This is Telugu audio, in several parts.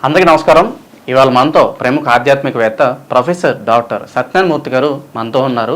అందరికీ నమస్కారం. ఇవాళ మనతో ప్రముఖ ఆధ్యాత్మికవేత్త ప్రొఫెసర్ డాక్టర్ సత్యనారాయణ మూర్తి గారు మనతో ఉన్నారు.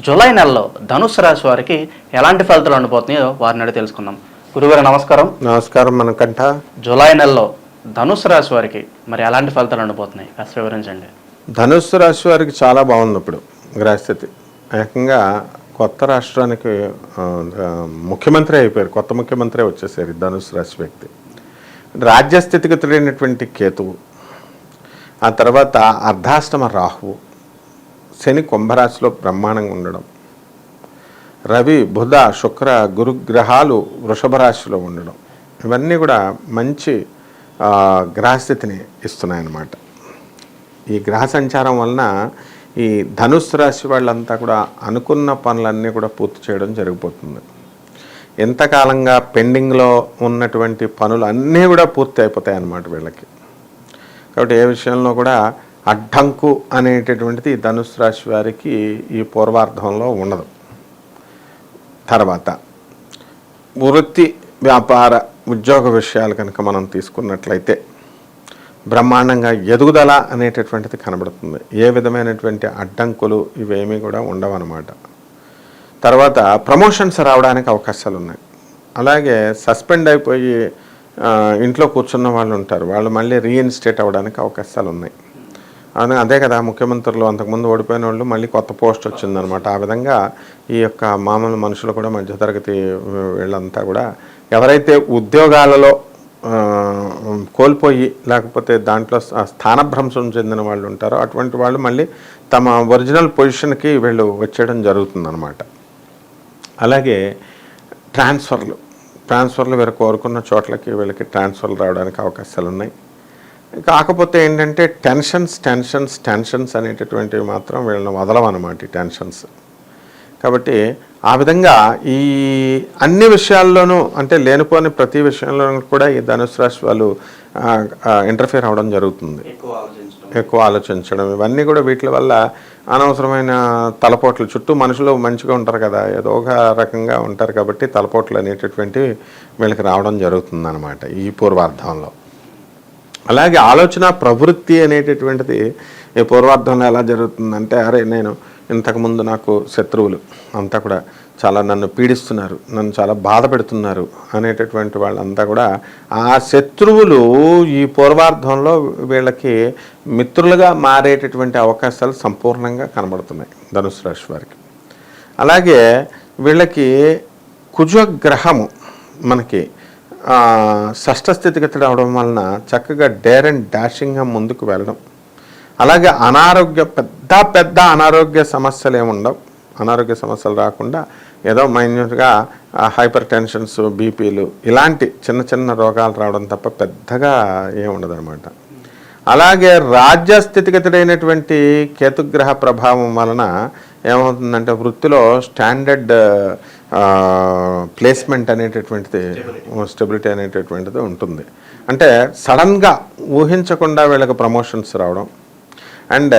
జూలై నెలలో ధనుస్సు రాశి వారికి ఎలాంటి ఫలితాలు ఉండబోతున్నాయో వారిని అడిగి తెలుసుకుందాం. గురుగారు నమస్కారం. నమస్కారం. మనకంట జూలై నెలలో ధనుస్సు రాశి వారికి మరి ఎలాంటి ఫలితాలు ఉండబోతున్నాయి కాస్త వివరించండి. ధనుస్సు రాశి వారికి చాలా బాగుంది. ఇప్పుడు గ్రహస్థితి ఏకంగా కొత్త రాష్ట్రానికి ముఖ్యమంత్రి అయిపోయారు. కొత్త ముఖ్యమంత్రి వచ్చేసారు ధనుస్సు రాశి వ్యక్తి. రాజ్యస్థితిగతుడైనటువంటి కేతువు, ఆ తర్వాత అర్ధాష్టమ రాహువు, శని కుంభరాశిలో బ్రహ్మాండంగా ఉండడం, రవి బుధ శుక్ర గురుగ్రహాలు వృషభ రాశిలో ఉండడం, ఇవన్నీ కూడా మంచి గ్రహస్థితిని ఇస్తున్నాయన్నమాట. ఈ గ్రహ సంచారం వలన ఈ ధనుస్సు రాశి వాళ్ళంతా కూడా అనుకున్న పనులన్నీ కూడా పూర్తి చేయడం జరిగిపోతుంది. ఎంతకాలంగా పెండింగ్లో ఉన్నటువంటి పనులు అన్నీ కూడా పూర్తి అయిపోతాయి అన్నమాట వీళ్ళకి. కాబట్టి ఏ విషయంలో కూడా అడ్డంకు అనేటటువంటిది ధనుస్సు రాశి వారికి ఈ పూర్వార్ధంలో ఉండదు. తర్వాత వృత్తి వ్యాపార ఉద్యోగ విషయాలు కనుక మనం తీసుకున్నట్లయితే బ్రహ్మాండంగా ఎదుగుదల అనేటటువంటిది కనబడుతుంది. ఏ విధమైనటువంటి అడ్డంకులు ఇవేమీ కూడా ఉండవన్నమాట. తర్వాత ప్రమోషన్స్ రావడానికి అవకాశాలు ఉన్నాయి. అలాగే సస్పెండ్ అయిపోయి ఇంట్లో కూర్చున్న వాళ్ళు ఉంటారు, వాళ్ళు మళ్ళీ రీఇన్స్టేట్ అవ్వడానికి అవకాశాలు ఉన్నాయి. అదే కదా ముఖ్యమంత్రులు అంతకుముందు ఓడిపోయిన వాళ్ళు మళ్ళీ కొత్త పోస్ట్ వచ్చిందనమాట. ఆ విధంగా ఈ యొక్క మామూలు మనుషులు కూడా మధ్యతరగతి వీళ్ళంతా కూడా ఎవరైతే ఉద్యోగాలలో కోల్పోయి లేకపోతే దాంట్లో స్థానభ్రంశం చెందిన వాళ్ళు ఉంటారో అటువంటి వాళ్ళు మళ్ళీ తమ ఒరిజినల్ పొజిషన్కి వీళ్ళు వచ్చేయడం జరుగుతుందన్నమాట. అలాగే ట్రాన్స్ఫర్లు వీరు కోరుకున్న చోట్లకి వీళ్ళకి ట్రాన్స్ఫర్లు రావడానికి అవకాశాలు ఉన్నాయి. కాకపోతే ఏంటంటే టెన్షన్స్ అనేటటువంటివి మాత్రం వీళ్ళని వదలవన్నమాట, ఈ టెన్షన్స్. కాబట్టి ఆ విధంగా ఈ అన్ని విషయాల్లోనూ అంటే లేనిపోని ప్రతి విషయంలోనూ కూడా ఈ ధనుస్సు రాశి వాళ్ళు ఇంటర్ఫియర్ అవ్వడం జరుగుతుంది. ఎక్కువ ఆలోచించడం, ఇవన్నీ కూడా వీటి వల్ల అనవసరమైన తలపోట్లు, చుట్టూ మనుషులు మంచిగా ఉంటారు కదా, ఏదో ఒక రకంగా ఉంటారు కాబట్టి తలపోట్లు అనేటటువంటివి వీళ్ళకి రావడం జరుగుతుంది అన్నమాట ఈ పూర్వార్ధంలో. అలాగే ఆలోచన ప్రవృత్తి అనేటటువంటిది ఈ పూర్వార్ధంలో ఎలా జరుగుతుందంటే, అరే నేను ఇంతకుముందు నాకు శత్రువులు అంతా కూడా చాలా నన్ను పీడిస్తున్నారు, నన్ను చాలా బాధ పెడుతున్నారు అనేటటువంటి వాళ్ళంతా కూడా ఆ శత్రువులు ఈ పూర్వార్ధంలో వీళ్ళకి మిత్రులుగా మారేటటువంటి అవకాశాలు సంపూర్ణంగా కనబడుతున్నాయి ధనుస్సు రాశి వారికి. అలాగే వీళ్ళకి కుజగ్రహము మనకి షష్ఠ స్థితిగతుడు అవడం వలన చక్కగా డేర్ అండ్ డాషింగ్గా ముందుకు వెళ్ళడం. అలాగే పెద్ద అనారోగ్య సమస్యలు ఏముండవు. అనారోగ్య సమస్యలు రాకుండా ఏదో మైన్యూట్గా హైపర్ టెన్షన్స్, బీపీలు ఇలాంటి చిన్న రోగాలు రావడం తప్ప పెద్దగా ఏముండదు అనమాట. అలాగే రాజ్యస్థితిగతుడైనటువంటి కేతుగ్రహ ప్రభావం వలన ఏమవుతుందంటే వృత్తిలో స్టాండర్డ్ ప్లేస్మెంట్ అనేటటువంటిది, స్టెబిలిటీ అనేటటువంటిది ఉంటుంది. అంటే సడన్గా ఊహించకుండా వీళ్ళకి ప్రమోషన్స్ రావడం అండ్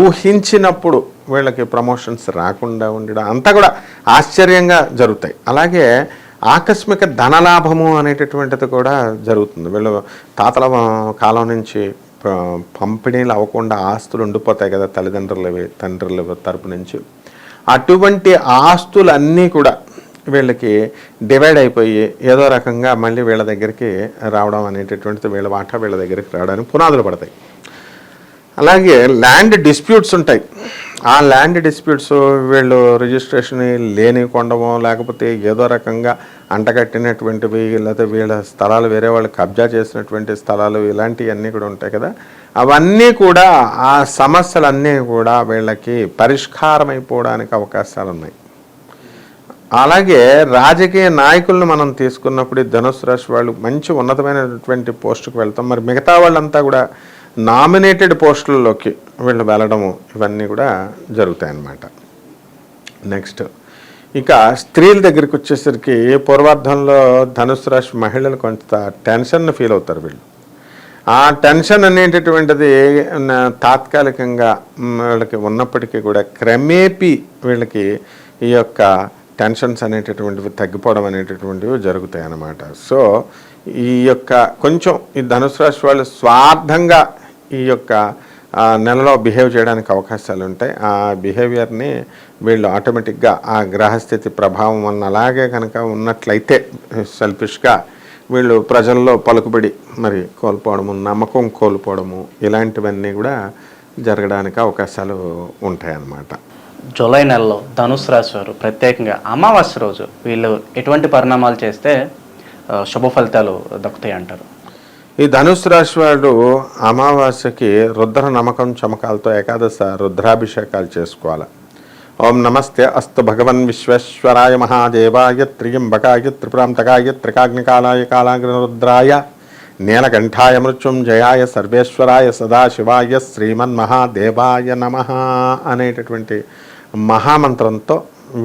ఊహించినప్పుడు వీళ్ళకి ప్రమోషన్స్ రాకుండా ఉండడం అంతా కూడా ఆశ్చర్యంగా జరుగుతాయి. అలాగే ఆకస్మిక ధనలాభము అనేటటువంటిది కూడా జరుగుతుంది. వీళ్ళు తాతల కాలం నుంచి పంపిణీలు అవ్వకుండా ఆస్తులు ఉండిపోతాయి కదా తండ్రుల తరపు నుంచి. అటువంటి ఆస్తులన్నీ కూడా వీళ్ళకి డివైడ్ అయిపోయి ఏదో రకంగా మళ్ళీ వీళ్ళ దగ్గరికి రావడం అనేటటువంటిది, వీళ్ళ వాటా వీళ్ళ దగ్గరికి రావడానికి పునాదులు పడతాయి. అలాగే ల్యాండ్ డిస్ప్యూట్స్ ఉంటాయి. ఆ ల్యాండ్ డిస్ప్యూట్స్ వీళ్ళు రిజిస్ట్రేషన్ లేని కొండమో లేకపోతే ఏదో రకంగా అంటగట్టినటువంటివి, లేకపోతే వీళ్ళ స్థలాలు వేరే వాళ్ళు కబ్జా చేసినటువంటి స్థలాలు, ఇలాంటివన్నీ కూడా ఉంటాయి కదా. అవన్నీ కూడా ఆ సమస్యలన్నీ కూడా వీళ్ళకి పరిష్కారం అయిపోవడానికి అవకాశాలు ఉన్నాయి. అలాగే రాజకీయ నాయకులను మనం తీసుకున్నప్పుడు ధనుస్సు రాశి వాళ్ళు మంచి ఉన్నతమైనటువంటి పోస్టుకు వెళ్తాం. మరి మిగతా వాళ్ళంతా కూడా నామినేటెడ్ పోస్టులలోకి వీళ్ళు వెళ్ళడము ఇవన్నీ కూడా జరుగుతాయి అన్నమాట. నెక్స్ట్ ఇక స్త్రీల దగ్గరికి వచ్చేసరికి పూర్వార్ధంలో ధనుస్సు రాశి మహిళలు కొంత టెన్షన్ ఫీల్ అవుతారు. వీళ్ళు ఆ టెన్షన్ అనేటటువంటిది తాత్కాలికంగా వీళ్ళకి ఉన్నప్పటికీ కూడా క్రమేపీ వీళ్ళకి ఈ యొక్క టెన్షన్స్ అనేటటువంటివి తగ్గిపోవడం అనేటటువంటివి జరుగుతాయి అన్నమాట. సో ఈ యొక్క కొంచెం ఈ ధనుసు రాశి వాళ్ళు స్వార్థంగా ఈ యొక్క నెలలో బిహేవ్ చేయడానికి అవకాశాలు ఉంటాయి. ఆ బిహేవియర్ని వీళ్ళు ఆటోమేటిక్గా ఆ గ్రహస్థితి ప్రభావం వలన అలాగే కనుక ఉన్నట్లయితే సెల్ఫిష్గా వీళ్ళు ప్రజల్లో పలుకుబడి మరి కోల్పోవడము, నమ్మకం కోల్పోవడము, ఇలాంటివన్నీ కూడా జరగడానికి అవకాశాలు ఉంటాయన్నమాట. జూలై నెలలో ధనుసు రాశి వారు ప్రత్యేకంగా అమావాస్య రోజు వీళ్ళు ఎటువంటి పరిణామాలు చేస్తే శుభ ఫలితాలు దక్కుతాయి అంటారు? ఈ ధనుసు రాశి వాడు అమావాస్యకి రుద్ర నమ్మకం చమకాలతో ఏకాదశ రుద్రాభిషేకాలు చేసుకోవాలి. ఓం నమస్తే అస్తు భగవన్ విశ్వేశ్వరాయ మహాదేవాయ త్రియంబకాయ త్రిపురాంతకాయ త్రికాగ్నికాలాయ కాలాగ్నిరుద్రాయ నీలకంఠాయ మృత్యుంజయాయ సర్వేశ్వరాయ సదాశివాయ శ్రీమన్మహాదేవాయ నమః అనేటటువంటి మహామంత్రంతో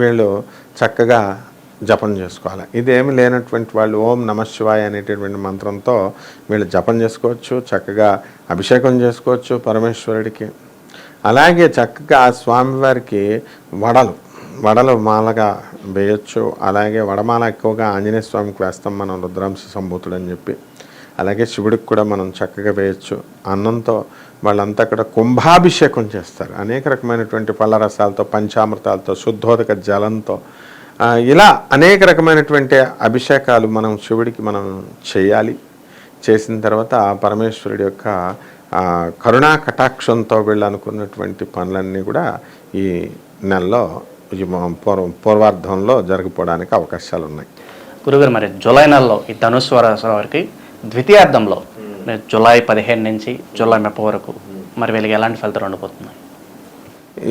వీళ్ళు చక్కగా జపం చేసుకోవాలి. ఇదేమి లేనటువంటి వాళ్ళు ఓం నమఃశివాయ అనేటటువంటి మంత్రంతో వీళ్ళు జపం చేసుకోవచ్చు, చక్కగా అభిషేకం చేసుకోవచ్చు పరమేశ్వరుడికి. అలాగే చక్కగా స్వామివారికి వడలు మాలగా వేయచ్చు. అలాగే వడమాల ఎక్కువగా ఆంజనేయ స్వామికి వేస్తాం మనం, రుద్రాంశ సంభూతుడు అని చెప్పి. అలాగే శివుడికి కూడా మనం చక్కగా వేయచ్చు. అన్నంతో వాళ్ళంతా కూడా కుంభాభిషేకం చేస్తారు. అనేక రకమైనటువంటి పళ్ళ రసాలతో, పంచామృతాలతో, శుద్ధోదక జలంతో, ఇలా అనేక రకమైనటువంటి అభిషేకాలు మనం శివుడికి మనం చేయాలి. చేసిన తర్వాత పరమేశ్వరుడి యొక్క కరుణా కటాక్షంతో వీళ్ళు అనుకున్నటువంటి పనులన్నీ కూడా ఈ నెలలో పూర్వార్ధంలో జరిగిపోవడానికి అవకాశాలు ఉన్నాయి. గురుగారు, మరి జూలై నెలలో ఈ ధనుసు రాశి వారికి ద్వితీయార్థంలో జూలై 15 నుంచి జూలై 30 వరకు మరి వీళ్ళకి ఎలాంటి ఫలితాలు ఉండబోతున్నాయి?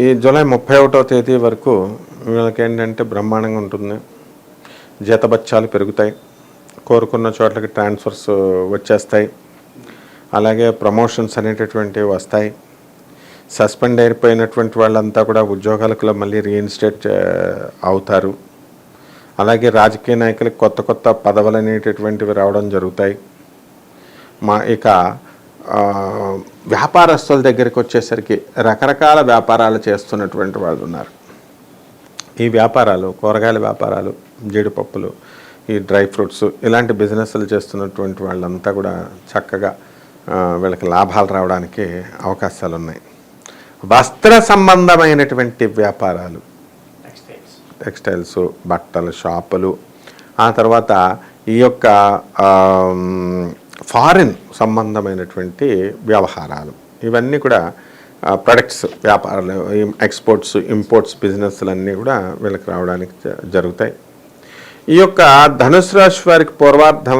ఈ జూలై 31వ తేదీ వరకు వీళ్ళకి ఏంటంటే బ్రహ్మాండంగా ఉంటుంది. జీతబత్యాలు పెరుగుతాయి, కోరుకున్న చోట్లకి ట్రాన్స్ఫర్స్ వచ్చేస్తాయి, అలాగే ప్రమోషన్స్ అనేటటువంటివి వస్తాయి. సస్పెండ్ అయిపోయినటువంటి వాళ్ళంతా కూడా ఉద్యోగాలకు మళ్ళీ రీఇన్స్టేట్ అవుతారు. అలాగే రాజకీయ నాయకులకు కొత్త కొత్త పదవులు అనేటటువంటివి రావడం జరుగుతాయి. ఇక వ్యాపారస్తుల దగ్గరికి వచ్చేసరికి రకరకాల వ్యాపారాలు చేస్తున్నటువంటి వాళ్ళు ఉన్నారు. ఈ వ్యాపారాలు, కూరగాయల వ్యాపారాలు, జీడిపప్పులు, ఈ డ్రై ఫ్రూట్స్, ఇలాంటి బిజినెస్లు చేస్తున్నటువంటి వాళ్ళంతా కూడా చక్కగా వీళ్ళకి లాభాలు రావడానికి అవకాశాలు ఉన్నాయి. వస్త్ర సంబంధమైనటువంటి వ్యాపారాలు, టెక్స్టైల్స్, బట్టల షాపులు, ఆ తర్వాత ఈ యొక్క ఫారిన్ సంబంధమైనటువంటి వ్యవహారాలు, ఇవన్నీ కూడా ప్రొడక్ట్స్ వ్యాపారాలు, ఎక్స్పోర్ట్స్, ఇంపోర్ట్స్ బిజినెస్లన్నీ కూడా వీళ్ళకి రావడానికి జరుగుతాయి. ఈ యొక్క ధనుసు రాశి వారికి పూర్వార్ధం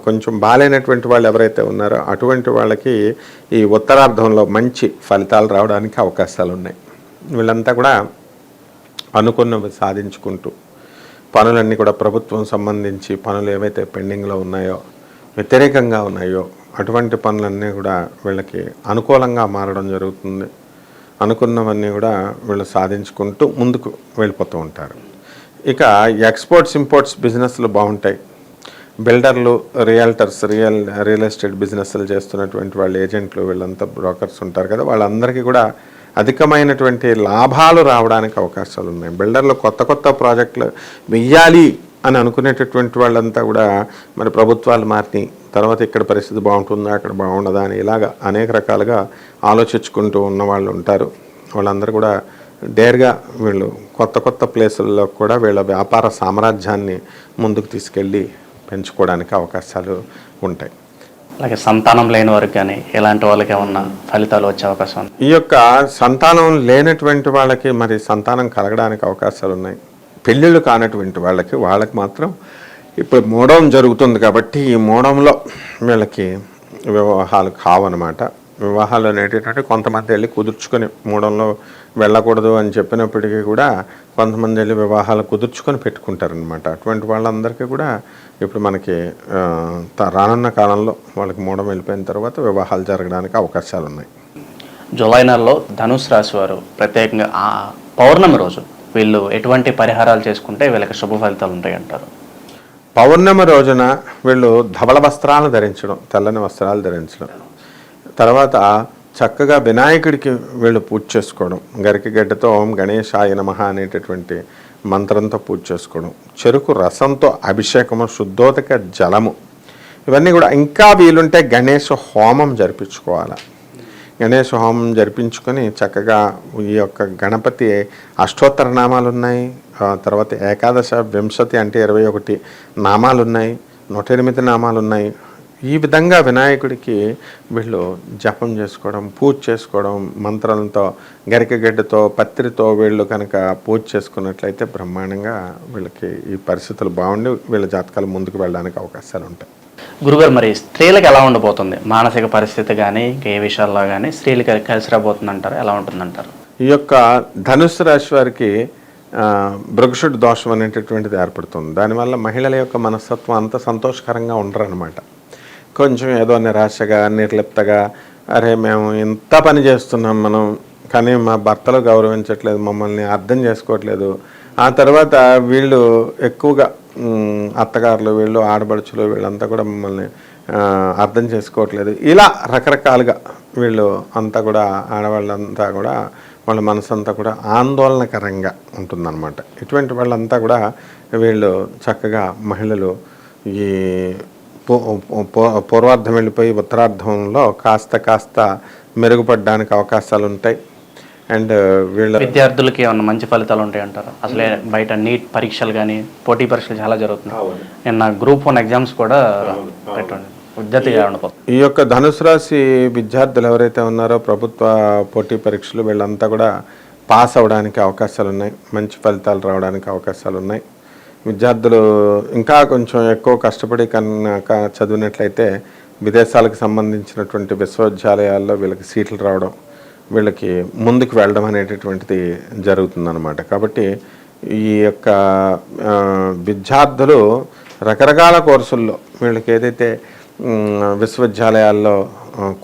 కొంచెం బాగాలేనటువంటి వాళ్ళు ఎవరైతే ఉన్నారో అటువంటి వాళ్ళకి ఈ ఉత్తరార్ధంలో మంచి ఫలితాలు రావడానికి అవకాశాలు ఉన్నాయి. వీళ్ళంతా కూడా అనుకున్నవి సాధించుకుంటూ పనులన్నీ కూడా ప్రభుత్వం సంబంధించి పనులు ఏవైతే పెండింగ్లో ఉన్నాయో, వ్యతిరేకంగా ఉన్నాయో అటువంటి పనులన్నీ కూడా వీళ్ళకి అనుకూలంగా మారడం జరుగుతుంది. అనుకున్నవన్నీ కూడా వీళ్ళు సాధించుకుంటూ ముందుకు వెళ్ళిపోతూ ఉంటారు. ఇక ఎక్స్పోర్ట్స్, ఇంపోర్ట్స్ బిజినెస్లు బాగుంటాయి. బిల్డర్లు, రియల్టర్స్, రియల్ ఎస్టేట్ బిజినెస్లు చేస్తున్నటువంటి వాళ్ళు, ఏజెంట్లు, వీళ్ళంతా బ్రోకర్స్ ఉంటారు కదా, వాళ్ళందరికీ కూడా అధికమైనటువంటి లాభాలు రావడానికి అవకాశాలు ఉన్నాయి. బిల్డర్లు కొత్త కొత్త ప్రాజెక్టులు వెయ్యాలి అని అనుకునేటటువంటి వాళ్ళంతా కూడా మరి ప్రభుత్వాలు మారి తర్వాత ఇక్కడ పరిస్థితి బాగుంటుందా, అక్కడ బాగుండదా అని ఇలాగా అనేక రకాలుగా ఆలోచించుకుంటూ ఉన్న వాళ్ళు ఉంటారు. వాళ్ళందరూ కూడా డేర్గా వీళ్ళు కొత్త కొత్త ప్లేసుల్లో కూడా వీళ్ళ వ్యాపార సామ్రాజ్యాన్ని ముందుకు తీసుకెళ్ళి పెంచుకోవడానికి అవకాశాలు ఉంటాయి. అలాగే సంతానం లేని వారికి కానీ ఎలాంటి వాళ్ళకి ఏమన్నా ఫలితాలు వచ్చే అవకాశం ఉంది? ఈ యొక్క సంతానం లేనటువంటి వాళ్ళకి మరి సంతానం కలగడానికి అవకాశాలు ఉన్నాయి. పెళ్ళిళ్ళు కానటువంటి వాళ్ళకి మాత్రం ఇప్పుడు మూడం జరుగుతుంది కాబట్టి ఈ మూడంలో వీళ్ళకి వివాహాలు కావన్నమాట. వివాహాలు అనేటటువంటి కొంతమంది వెళ్ళి కుదుర్చుకొని, మూడంలో వెళ్ళకూడదు అని చెప్పినప్పటికీ కూడా కొంతమంది వెళ్ళి వివాహాలు కుదుర్చుకొని పెట్టుకుంటారనమాట. అటువంటి వాళ్ళందరికీ కూడా ఇప్పుడు మనకి రానున్న కాలంలో వాళ్ళకి మూడం వెళ్ళిపోయిన తర్వాత వివాహాలు జరగడానికి అవకాశాలు ఉన్నాయి. జూలై నెలలో ధనుసు రాశి వారు ప్రత్యేకంగా ఆ పౌర్ణమి రోజు వీళ్ళు ఎటువంటి పరిహారాలు చేసుకుంటే వీళ్ళకి శుభ ఫలితాలు ఉంటాయి అంటారు? పౌర్ణమి రోజున వీళ్ళు ధవళ వస్త్రాలు ధరించడం, తెల్లని వస్త్రాలు ధరించడం, తర్వాత చక్కగా వినాయకుడికి వీళ్ళు పూజ చేసుకోవడం, గరిక గడ్డతో ఓం గణేశాయ నమః అనేటటువంటి మంత్రంతో పూజ చేసుకోవడం, చెరుకు రసంతో అభిషేకము, శుద్ధోదక జలము, ఇవన్నీ కూడా. ఇంకా వీలుంటే గణేష హోమం జరిపించుకోవాలి. గణేష హోమం జరిపించుకొని చక్కగా ఈ యొక్క గణపతి అష్టోత్తర నామాలు ఉన్నాయి, తర్వాత ఏకాదశ వింశతి అంటే 21 నామాలు ఉన్నాయి, 108 నామాలు ఉన్నాయి. ఈ విధంగా వినాయకుడికి వీళ్ళు జపం చేసుకోవడం, పూజ చేసుకోవడం, మంత్రాలతో గరికగడ్డతో పత్రితో వీళ్ళు కనుక పూజ చేసుకున్నట్లయితే బ్రహ్మాండంగా వీళ్ళకి ఈ పరిస్థితులు బాగుండి వీళ్ళ జాతకాలు ముందుకు వెళ్ళడానికి అవకాశాలు ఉంటాయి. గురుగారు, మరి స్త్రీలకు ఎలా ఉండబోతుంది మానసిక పరిస్థితి కానీ ఇంకా ఏ విషయాల్లో కానీ స్త్రీలకు కలిసి రాబోతుంది అంటారు, ఎలా ఉంటుందంటారు? ఈ యొక్క ధనుస్సు రాశి వారికి భృగుషుడి దోషం అనేటటువంటిది ఏర్పడుతుంది. దానివల్ల మహిళల యొక్క మనస్తత్వం అంత సంతోషకరంగా ఉండరన్నమాట. కొంచెం ఏదో నిరాశగా, నిర్లిప్తగా, అరే మేము ఇంత పని చేస్తున్నాం మనం, కానీ మా భర్తలు గౌరవించట్లేదు, మమ్మల్ని అర్థం చేసుకోవట్లేదు. ఆ తర్వాత వీళ్ళు ఎక్కువగా అత్తగారులు, వీళ్ళు ఆడబడుచులు, వీళ్ళంతా కూడా మమ్మల్ని అర్థం చేసుకోవట్లేదు. ఇలా రకరకాలుగా వీళ్ళు అంతా కూడా, ఆడవాళ్ళంతా కూడా వాళ్ళ మనసంతా కూడా ఆందోళనకరంగా ఉంటుందన్నమాట. ఇటువంటి వాళ్ళంతా కూడా వీళ్ళు చక్కగా మహిళలు ఈ పూర్వార్ధం వెళ్ళిపోయి ఉత్తరార్ధంలో కాస్త మెరుగుపడడానికి అవకాశాలు ఉంటాయి. అండ్ వీళ్ళ విద్యార్థులకి ఏమన్నా మంచి ఫలితాలు ఉంటాయి అంటారు? అసలే బయట నీట్ పరీక్షలు కానీ పోటీ పరీక్షలు చాలా జరుగుతున్నాయి. నిన్న గ్రూప్ 1 ఎగ్జామ్స్ కూడా పెట్టండి, విద్యార్థిగా ఉండిపోతుంది. ఈ యొక్క ధనుసు రాశి విద్యార్థులు ఎవరైతే ఉన్నారో ప్రభుత్వ పోటీ పరీక్షలు వీళ్ళంతా కూడా పాస్ అవడానికి అవకాశాలు ఉన్నాయి, మంచి ఫలితాలు రావడానికి అవకాశాలు ఉన్నాయి. విద్యార్థులు ఇంకా కొంచెం ఎక్కువ కష్టపడి చదివినట్లయితే విదేశాలకు సంబంధించినటువంటి విశ్వవిద్యాలయాల్లో వీళ్ళకి సీట్లు రావడం, వీళ్ళకి ముందుకు వెళ్ళడం అనేటటువంటిది జరుగుతుందన్నమాట. కాబట్టి ఈ యొక్క విద్యార్థులు రకరకాల కోర్సుల్లో వీళ్ళకి ఏదైతే విశ్వవిద్యాలయాల్లో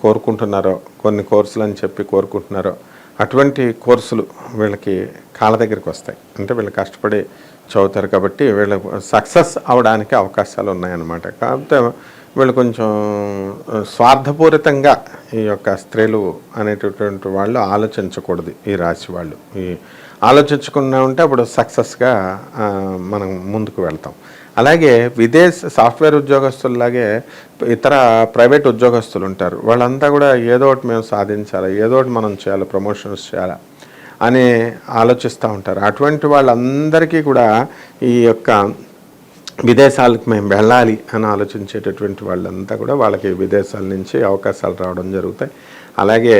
కోరుకుంటున్నారో, కొన్ని కోర్సులు అని చెప్పి కోరుకుంటున్నారో, అటువంటి కోర్సులు వీళ్ళకి కాళ్ళ దగ్గరికి వస్తాయి. అంటే వీళ్ళు కష్టపడి చదువుతారు కాబట్టి వీళ్ళకి సక్సెస్ అవడానికి అవకాశాలు ఉన్నాయన్నమాట. కాకపోతే వీళ్ళు కొంచెం స్వార్థపూరితంగా ఈ యొక్క స్త్రీలు అనేటటువంటి వాళ్ళు ఆలోచించకూడదు. ఈ రాశి వాళ్ళు ఈ ఆలోచించకుండా ఉంటే అప్పుడు సక్సెస్గా మనం ముందుకు వెళ్తాం. అలాగే సాఫ్ట్వేర్ ఉద్యోగస్తుల్లాగే ఇతర ప్రైవేట్ ఉద్యోగస్తులు ఉంటారు. వాళ్ళంతా కూడా ఏదో ఒకటి మేము సాధించాలి, ఏదో ఒకటి మనం చేయాలి, ప్రమోషన్స్ చేయాలి అని ఆలోచిస్తూ ఉంటారు. అటువంటి వాళ్ళందరికీ కూడా ఈ యొక్క విదేశాలకు మేము వెళ్ళాలి అని ఆలోచించేటటువంటి వాళ్ళంతా కూడా వాళ్ళకి విదేశాల నుంచి అవకాశాలు రావడం జరుగుతాయి. అలాగే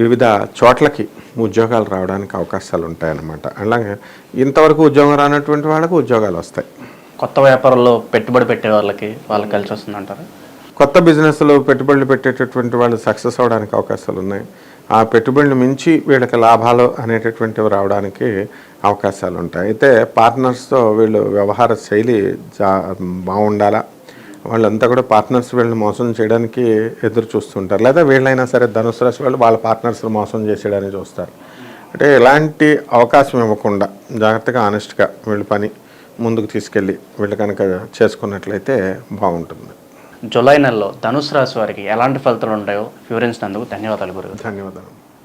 వివిధ చోట్లకి ఉద్యోగాలు రావడానికి అవకాశాలు ఉంటాయన్నమాట. అలాగే ఇంతవరకు ఉద్యోగం రానటువంటి వాళ్ళకు ఉద్యోగాలు వస్తాయి. కొత్త వ్యాపారంలో పెట్టుబడి పెట్టే వాళ్ళకి కలిసి వస్తుందంటారు. కొత్త బిజినెస్లో పెట్టుబడులు పెట్టేటటువంటి వాళ్ళు సక్సెస్ అవడానికి అవకాశాలు ఉన్నాయి. ఆ పెట్టుబడులు మించి వీళ్ళకి లాభాలు అనేటటువంటివి రావడానికి అవకాశాలు ఉంటాయి. అయితే పార్ట్నర్స్తో వీళ్ళు వ్యవహార శైలి బాగుండాలా. వాళ్ళంతా కూడా పార్ట్నర్స్ వీళ్ళని మోసం చేయడానికి ఎదురు చూస్తుంటారు. లేదా వీళ్ళైనా సరే ధనుసు రాశి వాళ్ళు వాళ్ళ పార్ట్నర్స్ని మోసం చేసేయడానికి చూస్తారు. అంటే ఎలాంటి అవకాశం ఇవ్వకుండా జాగ్రత్తగా ఆనెస్ట్గా వీళ్ళ పని ముందుకు తీసుకెళ్ళి వీళ్ళు కనుక చేసుకున్నట్లయితే బాగుంటుంది. జూలై నెలలో ధనుసు రాశి వారికి ఎలాంటి ఫలితాలు ఉంటాయో వివరించినందుకు ధన్యవాదాలు గురుగారు. ధన్యవాదాలు.